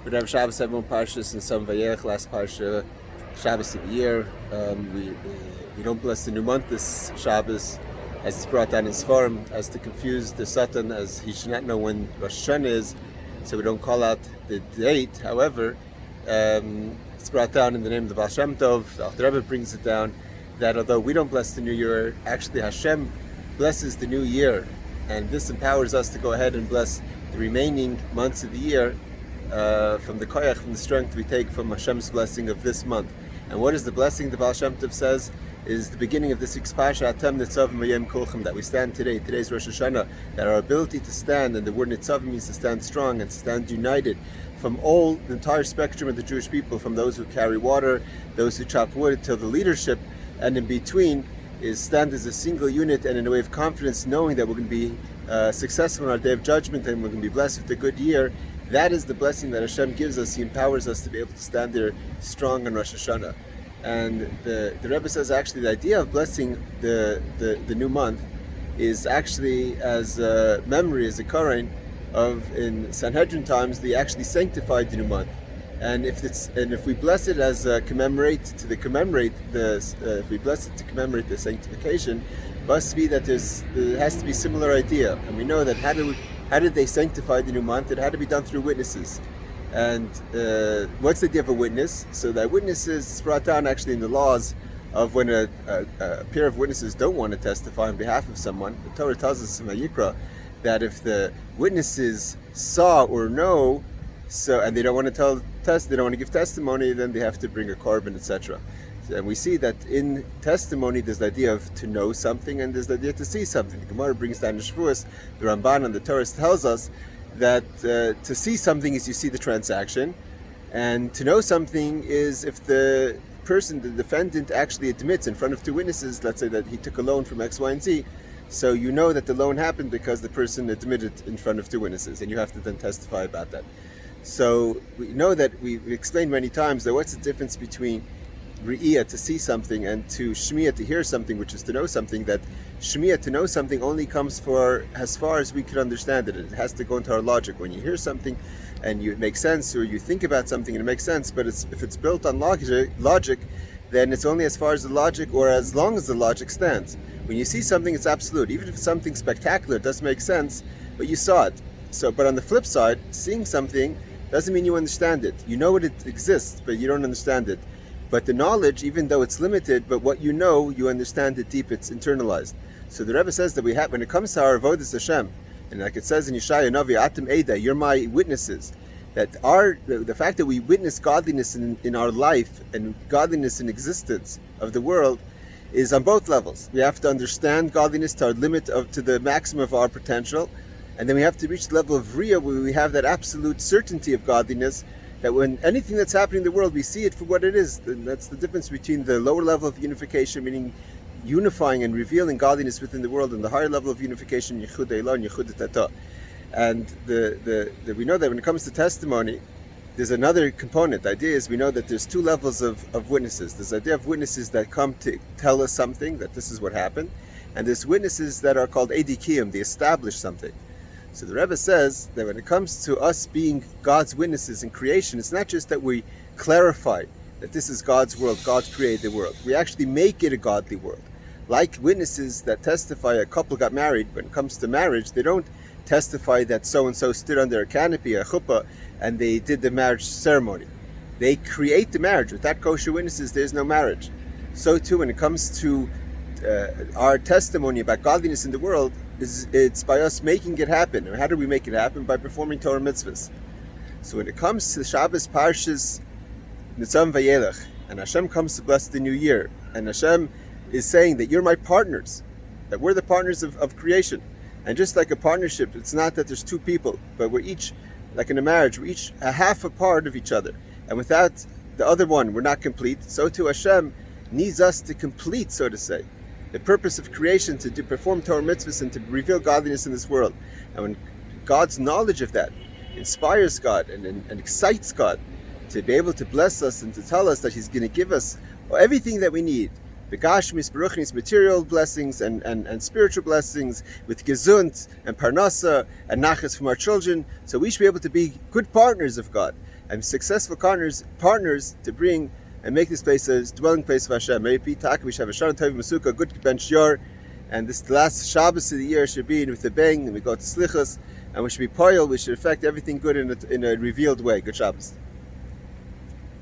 We have Shabbos everyone Parshas and some Vayelech, last Parsha, Shabbos of the year. We don't bless the new month this Shabbos, as it's brought down in Sfarim, as to confuse the Satan, as he should not know when Rosh Hashanah is, so we don't call out the date. However, it's brought down in the name of the Baal Shem Tov. The Alter Rebbe brings it down that although we don't bless the new year, actually Hashem blesses the new year, and this empowers us to go ahead and bless the remaining months of the year from the koyach, from the strength we take from Hashem's blessing of this month. And what is the blessing the Baal Shem Tov says is the beginning of this week's Parsha, Atem Netzavim Kulchem, that we stand today. Today's Rosh Hashanah, that our ability to stand, and the word Netzavim means to stand strong and to stand united from all the entire spectrum of the Jewish people, from those who carry water, those who chop wood, till the leadership, and in between is stand as a single unit and in a way of confidence, knowing that we're going to be successful in our day of judgment and we're going to be blessed with a good year. That is the blessing that Hashem gives us. He empowers us to be able to stand there strong on Rosh Hashanah. And the Rebbe says actually the idea of blessing the new month is actually as a memory, as a koren of in Sanhedrin times they actually sanctified the new month. And if we bless it as if we bless it to commemorate the sanctification, it must be that there has to be a similar idea. And we know that how did they sanctify the new month? It had to be done through witnesses. And what's the idea of a witness? So that witness is brought down actually in the laws of when a pair of witnesses don't want to testify on behalf of someone. The Torah tells us in Vayikra that if the witnesses saw or know, and they don't want to they don't want to give testimony, then they have to bring a korban, etc. And we see that in testimony there's the idea of to know something and there's the idea to see something. The Gemara brings down in Shavuos, the Ramban and the Torah tells us that to see something is you see the transaction, and to know something is if the person, the defendant, actually admits in front of two witnesses, let's say that he took a loan from X, Y, and Z, so you know that the loan happened because the person admitted in front of two witnesses, and you have to then testify about that. So we know that we've explained many times that what's the difference between Re'iyah, to see something, and to Shmiya, to hear something, which is to know something. That Shmiya, to know something, only comes for as far as we can understand it. It has to go into our logic. When you hear something and it makes sense, or you think about something and it makes sense, but if it's built on logic, then it's only as far as the logic, or as long as the logic stands. When you see something, it's absolute. Even if it's something spectacular, it doesn't make sense, but you saw it. So, but on the flip side, seeing something doesn't mean you understand it. You know it exists, but you don't understand it. But the knowledge, even though it's limited, but what you know, you understand it deep, it's internalized. So the Rebbe says that when it comes to our avodas Hashem, and like it says in Yeshaya Navi, Atem Eda, you're my witnesses, that the fact that we witness godliness in our life and godliness in existence of the world is on both levels. We have to understand godliness to our limit, to the maximum of our potential, and then we have to reach the level of Riyah where we have that absolute certainty of godliness, that when anything that's happening in the world, we see it for what it is. And that's the difference between the lower level of unification, meaning unifying and revealing godliness within the world, and the higher level of unification, Yichud Eilah and Yichud Tata. And we know that when it comes to testimony, there's another component. The idea is we know that there's two levels of witnesses. There's the idea of witnesses that come to tell us something, that this is what happened, and there's witnesses that are called Edikiyim, they establish something. So the Rebbe says that when it comes to us being God's witnesses in creation, it's not just that we clarify that this is God's world, God created the world. We actually make it a godly world. Like witnesses that testify a couple got married, when it comes to marriage, they don't testify that so-and-so stood under a canopy, a chuppah, and they did the marriage ceremony. They create the marriage. Without kosher witnesses, there's no marriage. So too, when it comes to our testimony about godliness in the world, it's by us making it happen. And how do we make it happen? By performing Torah mitzvahs. So when it comes to Shabbos Parshas Netzavim Vayelech, and Hashem comes to bless the new year, and Hashem is saying that you're my partners, that we're the partners of creation. And just like a partnership, it's not that there's two people, but we're each, like in a marriage, we're each a half a part of each other. And without the other one, we're not complete. So too Hashem needs us to complete, so to say, the purpose of creation, to perform Torah mitzvahs and to reveal godliness in this world. And when God's knowledge of that inspires God and excites God to be able to bless us and to tell us that He's going to give us everything that we need begashmis, beruchnis, material blessings and spiritual blessings, with gesund and parnasa and nachas from our children. So we should be able to be good partners of God and successful partners to bring and make this place a dwelling place of Hashem. May it be tak, we should have a Shana Tov Masuka, a good bench yard, and this last Shabbos of the year should be with a bang, and we go to Slichas, and we should be poil, we should affect everything good in a revealed way. Good Shabbos.